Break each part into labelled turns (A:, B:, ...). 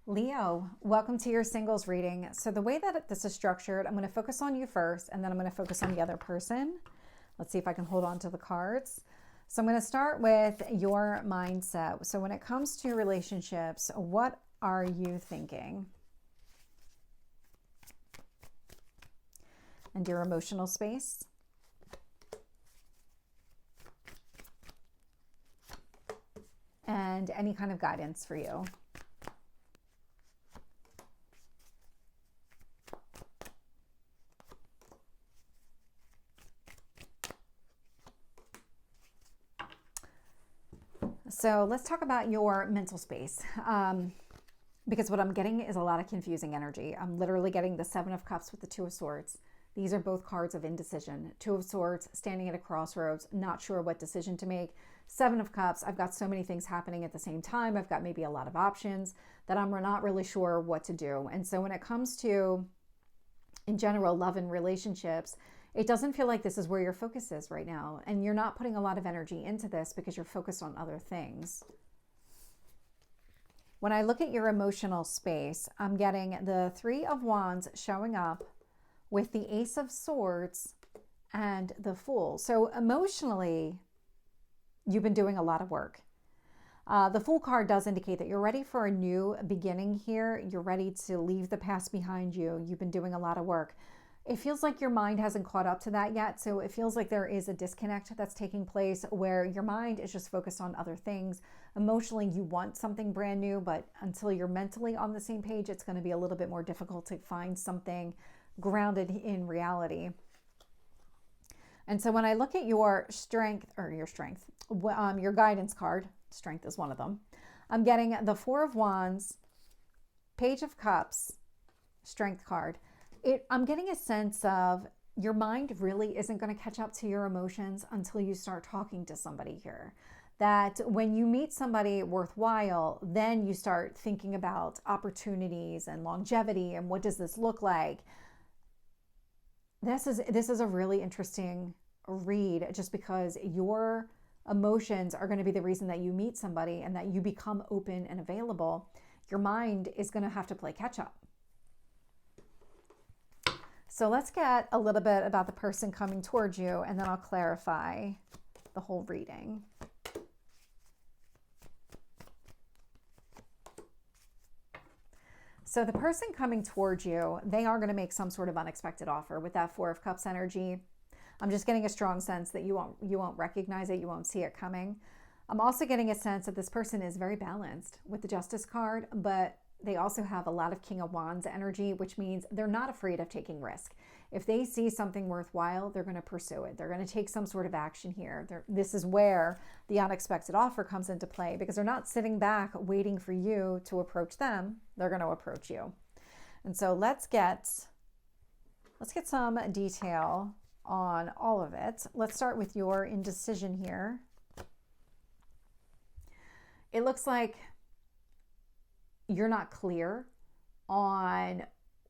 A: Leo, welcome to your singles reading. So the way that this is structured, I'm going to focus on you first, and then I'm going to focus on the other person. Let's see if I can hold on to the cards. So I'm going to start with your mindset. So when it comes to relationships, what are you thinking? And your emotional space. And any kind of guidance for you. So let's talk about your mental space, because what I'm getting is a lot of confusing energy. I'm literally getting the Seven of Cups with the Two of Swords. These are both cards of indecision. Two of Swords, standing at a crossroads, not sure what decision to make. Seven of Cups, I've got so many things happening at the same time. I've got maybe a lot of options that I'm not really sure what to do. And so when it comes to, in general, love and relationships, it doesn't feel like this is where your focus is right now. And you're not putting a lot of energy into this because you're focused on other things. When I look at your emotional space, I'm getting the Three of Wands showing up with the Ace of Swords and the Fool. So emotionally, you've been doing a lot of work. The Fool card does indicate that you're ready for a new beginning here. You're ready to leave the past behind you. You've been doing a lot of work. It feels like your mind hasn't caught up to that yet. So it feels like there is a disconnect that's taking place where your mind is just focused on other things. Emotionally, you want something brand new, but until you're mentally on the same page, it's going to be a little bit more difficult to find something grounded in reality. And so when I look at your your guidance card, strength is one of them. I'm getting the Four of Wands, Page of Cups, strength card. I'm getting a sense of your mind really isn't going to catch up to your emotions until you start talking to somebody here. That when you meet somebody worthwhile, then you start thinking about opportunities and longevity and what does this look like. This is a really interesting read just because your emotions are going to be the reason that you meet somebody and that you become open and available. Your mind is going to have to play catch up. So let's get a little bit about the person coming towards you, and then I'll clarify the whole reading. So the person coming towards you, they are going to make some sort of unexpected offer with that Four of Cups energy. I'm just getting a strong sense that you won't recognize it, you won't see it coming. I'm also getting a sense that this person is very balanced with the Justice card, but they also have a lot of King of Wands energy, which means they're not afraid of taking risk. If they see something worthwhile, they're going to pursue it. They're going to take some sort of action here. This is where the unexpected offer comes into play because they're not sitting back waiting for you to approach them. They're going to approach you. And so let's get some detail on all of it. Let's start with your indecision here. It looks like you're not clear on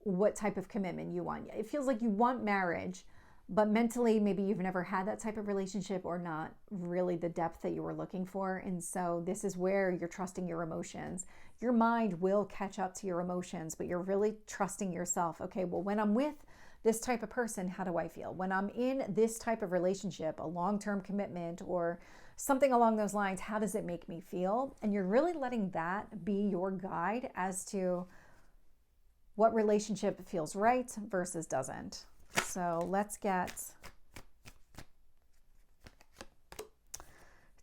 A: what type of commitment you want. It feels like you want marriage, but mentally maybe you've never had that type of relationship or not really the depth that you were looking for. And so this is where you're trusting your emotions. Your mind will catch up to your emotions, but you're really trusting yourself. Okay, well, when I'm with this type of person, how do I feel? When I'm in this type of relationship, a long-term commitment or something along those lines, how does it make me feel? And you're really letting that be your guide as to what relationship feels right versus doesn't. So let's get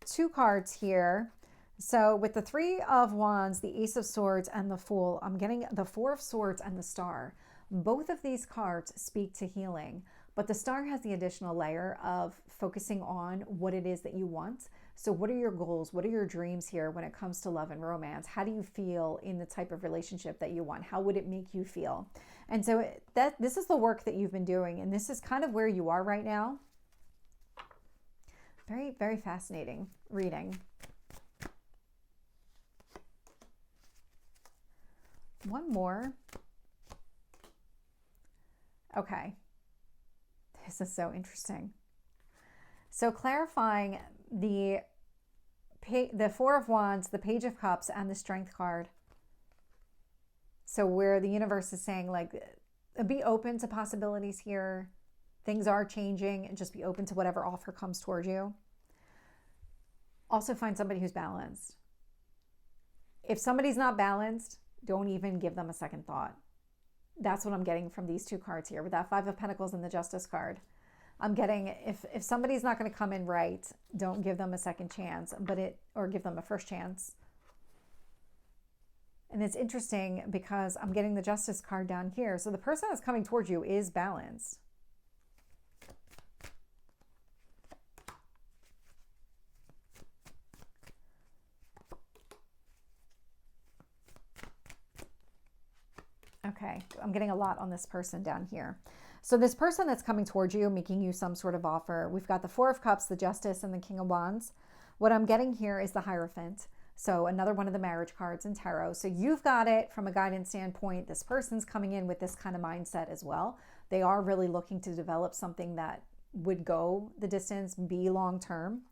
A: two cards here. So with the Three of Wands, the Ace of Swords, and the Fool, I'm getting the Four of Swords and the Star. Both of these cards speak to healing, but the Star has the additional layer of focusing on what it is that you want. So what are your goals? What are your dreams here when it comes to love and romance? How do you feel in the type of relationship that you want? How would it make you feel? And so this is the work that you've been doing, and this is kind of where you are right now. Very, very fascinating reading. One more. Okay. This is so interesting. So clarifying the Four of Wands, the Page of Cups, and the Strength card. So where the universe is saying, like, be open to possibilities here. Things are changing, and just be open to whatever offer comes towards you. Also find somebody who's balanced. If somebody's not balanced, don't even give them a second thought. That's what I'm getting from these two cards here with that Five of Pentacles and the Justice card. I'm getting, if somebody's not going to come in right, don't give them a second chance, or give them a first chance. And it's interesting because I'm getting the Justice card down here. So the person that's coming towards you is balanced. Okay, I'm getting a lot on this person down here. So this person that's coming towards you, making you some sort of offer, we've got the Four of Cups, the Justice, and the King of Wands. What I'm getting here is the Hierophant. So another one of the marriage cards in tarot. So you've got it from a guidance standpoint. This person's coming in with this kind of mindset as well. They are really looking to develop something that would go the distance, be long-term.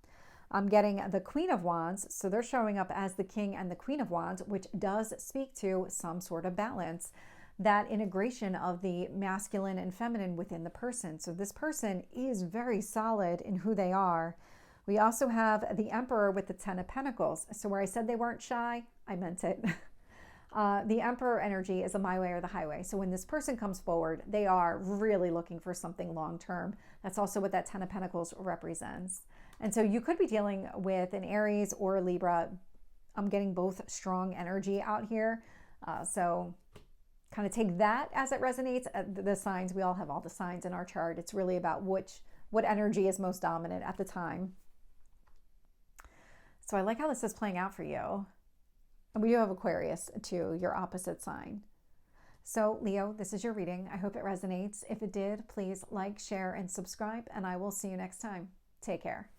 A: I'm getting the Queen of Wands. So they're showing up as the King and the Queen of Wands, which does speak to some sort of balance, that integration of the masculine and feminine within the person. So this person is very solid in who they are. We also have the Emperor with the Ten of Pentacles. So where I said they weren't shy, I meant it. The Emperor energy is a my way or the highway. So when this person comes forward, they are really looking for something long-term. That's also what that Ten of Pentacles represents. And so you could be dealing with an Aries or a Libra. I'm getting both strong energy out here. So kind of take that as it resonates. The signs, we all have all the signs in our chart. It's really about what energy is most dominant at the time. So I like how this is playing out for you. And we do have Aquarius too, your opposite sign. So Leo, this is your reading. I hope it resonates. If it did, please like, share, and subscribe, and I will see you next time. Take care.